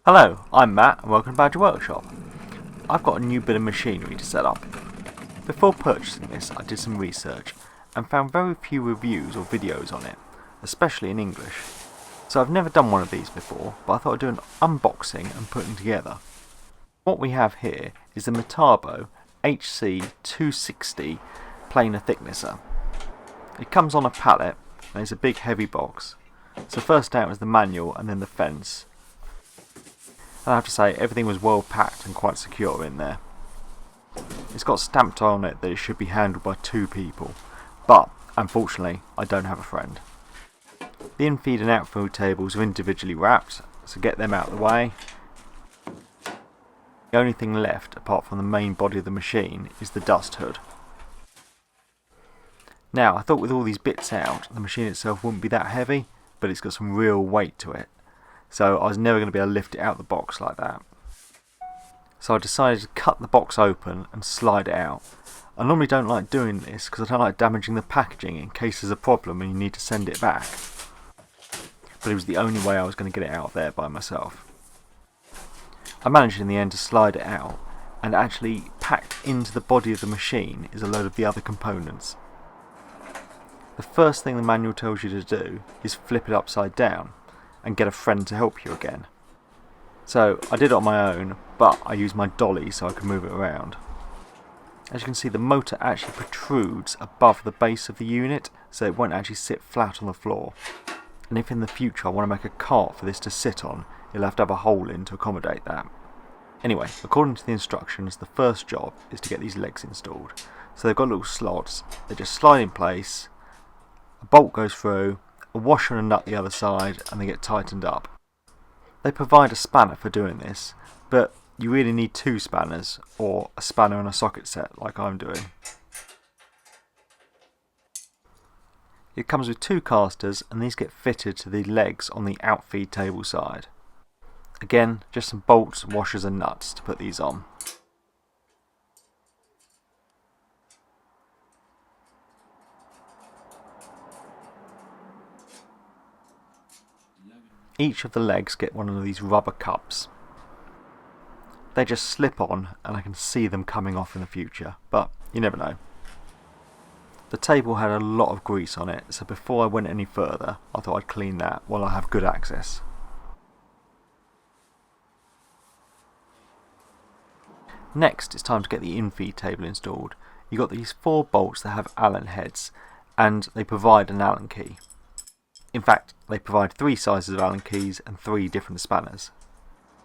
Hello, I'm Matt and welcome to Badger Workshop. I've got a new bit of machinery to set up. Before purchasing this I did some research and found very few reviews or videos on it, especially in English. So I've never done one of these before, but I thought I'd do an unboxing and putting together. What we have here is the Metabo HC 260 planer thicknesser. It comes on a pallet and it's a big heavy box. So first out is the manual and then the fence. And I have to say, everything was well packed and quite secure in there. It's got stamped on it that it should be handled by 2 people, but unfortunately I don't have a friend. The Infeed and Outfeed tables are individually wrapped, so get them out of the way. The only thing left apart from the main body of the machine is the dust hood. Now I thought with all these bits out the machine itself wouldn't be that heavy, but it's got some real weight to it. So I was never going to be able to lift it out of the box like that. So I decided to cut the box open and slide it out. I normally don't like doing this because I don't like damaging the packaging in case there's a problem and you need to send it back. But it was the only way I was going to get it out of there by myself. I managed in the end to slide it out, and actually packed into the body of the machine is a load of the other components. The first thing the manual tells you to do is flip it upside down and get a friend to help you again. So I did it on my own, but I used my dolly so I could move it around. As you can see, the motor actually protrudes above the base of the unit, so it won't actually sit flat on the floor. And if in the future I want to make a cart for this to sit on, it'll have to have a hole in to accommodate that. Anyway, according to the instructions, the first job is to get these legs installed. So they've got little slots, they just slide in place, a bolt goes through, a washer and a nut the other side, and they get tightened up. They provide a spanner for doing this, but you really need 2 spanners, or a spanner and a socket set like I'm doing. It comes with 2 casters, and these get fitted to the legs on the Outfeed Table side. Again, just some bolts, washers and nuts to put these on. Each of the legs get one of these rubber cups. They just slip on and I can see them coming off in the future, but you never know. The table had a lot of grease on it, so before I went any further I thought I'd clean that while I have good access. Next it's time to get the Infeed table installed. You've got these 4 bolts that have Allen heads, and they provide an Allen key. In fact, they provide 3 sizes of Allen keys and 3 different spanners.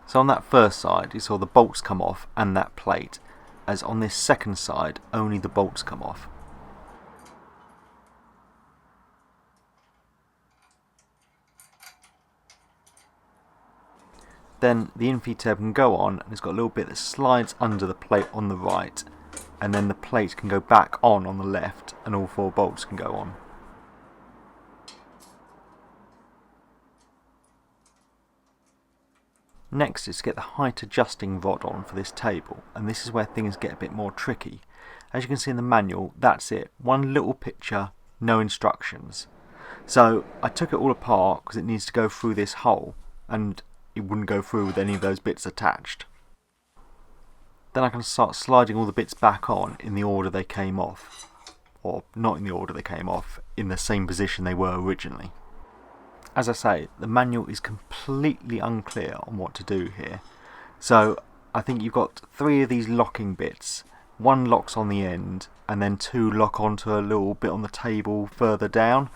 So on that first side you saw the bolts come off and that plate, as on this second side only the bolts come off. Then the Infeed table can go on, and it's got a little bit that slides under the plate on the right, and then the plate can go back on the left and all 4 bolts can go on. Next is to get the height adjusting rod on for this table, and this is where things get a bit more tricky. As you can see in the manual, that's it, one little picture, no instructions. So I took it all apart because it needs to go through this hole, and it wouldn't go through with any of those bits attached. Then I can start sliding all the bits back on in the order they came off, or not in the order they came off, in the same position they were originally. As I say, the manual is completely unclear on what to do here. So I think you've got 3 of these locking bits. 1 locks on the end, and then 2 lock onto a little bit on the table further down.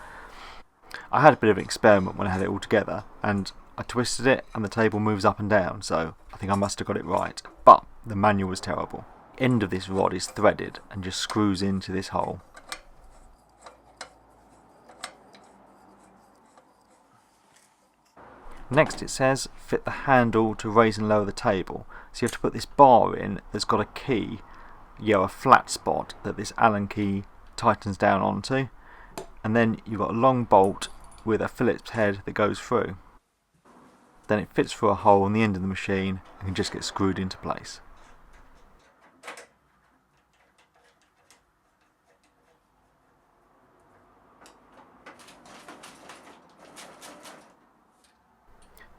I had a bit of an experiment when I had it all together, and I twisted it and the table moves up and down, so I think I must have got it right. But the manual was terrible. The end of this rod is threaded and just screws into this hole. Next it says fit the handle to raise and lower the table, so you have to put this bar in that's got a key, a flat spot that this Allen key tightens down onto, and then you've got a long bolt with a Phillips head that goes through. Then it fits through a hole on the end of the machine and can just get screwed into place.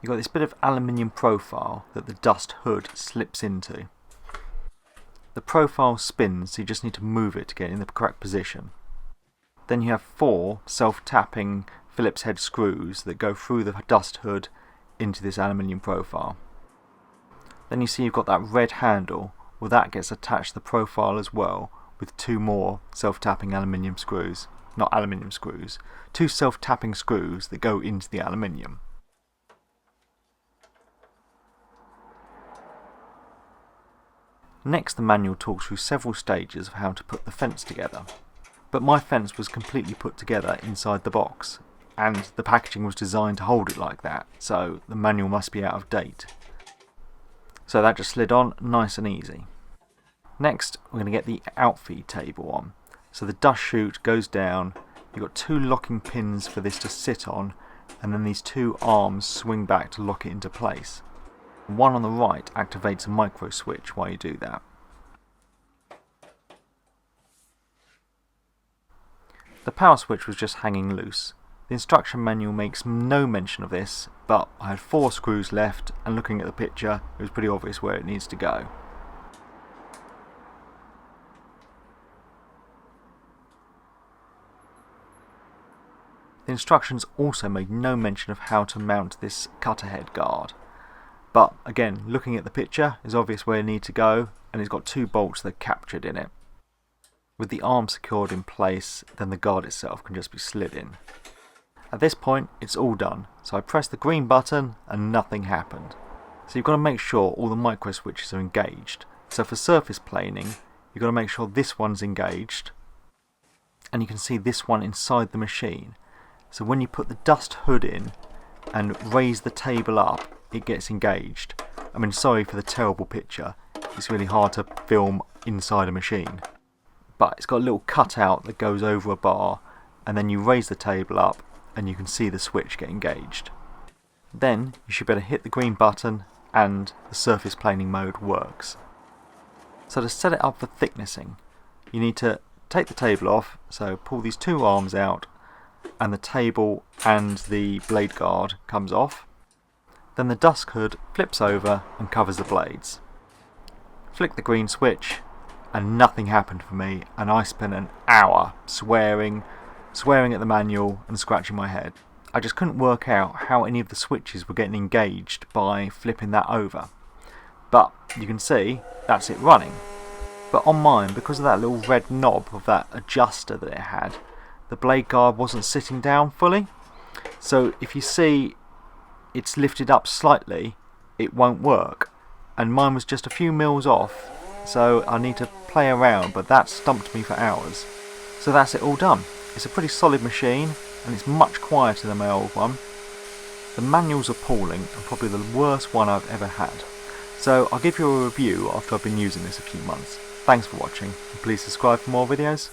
you've got this bit of aluminium profile that the dust hood slips into. The profile spins, so you just need to move it to get in the correct position. Then you have 4 self-tapping Phillips head screws that go through the dust hood into this aluminium profile. Then you see you've got that red handle, well that gets attached to the profile as well with 2 more self-tapping aluminium screws. Not aluminium screws, 2 self-tapping screws that go into the aluminium. Next, the manual talks through several stages of how to put the fence together. But my fence was completely put together inside the box, and the packaging was designed to hold it like that, so the manual must be out of date. So that just slid on nice and easy. Next, we're going to get the outfeed table on. So the dust chute goes down, you've got 2 locking pins for this to sit on, and then these 2 arms swing back to lock it into place. One on the right activates a micro switch while you do that. The power switch was just hanging loose. The instruction manual makes no mention of this, but I had 4 screws left, and looking at the picture it was pretty obvious where it needs to go. The instructions also made no mention of how to mount this cutter head guard. But again, looking at the picture, it's obvious where it needs to go, and it's got 2 bolts that are captured in it. With the arm secured in place, then the guard itself can just be slid in. At this point, it's all done, so I pressed the green button and nothing happened. So you've got to make sure all the micro switches are engaged. So for surface planing, you've got to make sure this one's engaged, and you can see this one inside the machine. So when you put the dust hood in and raise the table up, it gets engaged. I mean, sorry for the terrible picture, it's really hard to film inside a machine. But it's got a little cutout that goes over a bar, and then you raise the table up and you can see the switch get engaged. Then you should be able to hit the green button and the surface planing mode works. So to set it up for thicknessing, you need to take the table off, so pull these 2 arms out and the table and the blade guard comes off. Then the dust hood flips over and covers the blades. Flick the green switch and nothing happened for me, and I spent an hour swearing at the manual and scratching my head. I just couldn't work out how any of the switches were getting engaged by flipping that over. But you can see that's it running. But on mine, because of that little red knob of that adjuster that it had, the blade guard wasn't sitting down fully. So if you see it's lifted up slightly, it won't work. And mine was just a few mils off, so I need to play around, but that stumped me for hours. So that's it all done. It's a pretty solid machine, and it's much quieter than my old one. The manual's appalling, and probably the worst one I've ever had. So I'll give you a review after I've been using this a few months. Thanks for watching, and please subscribe for more videos.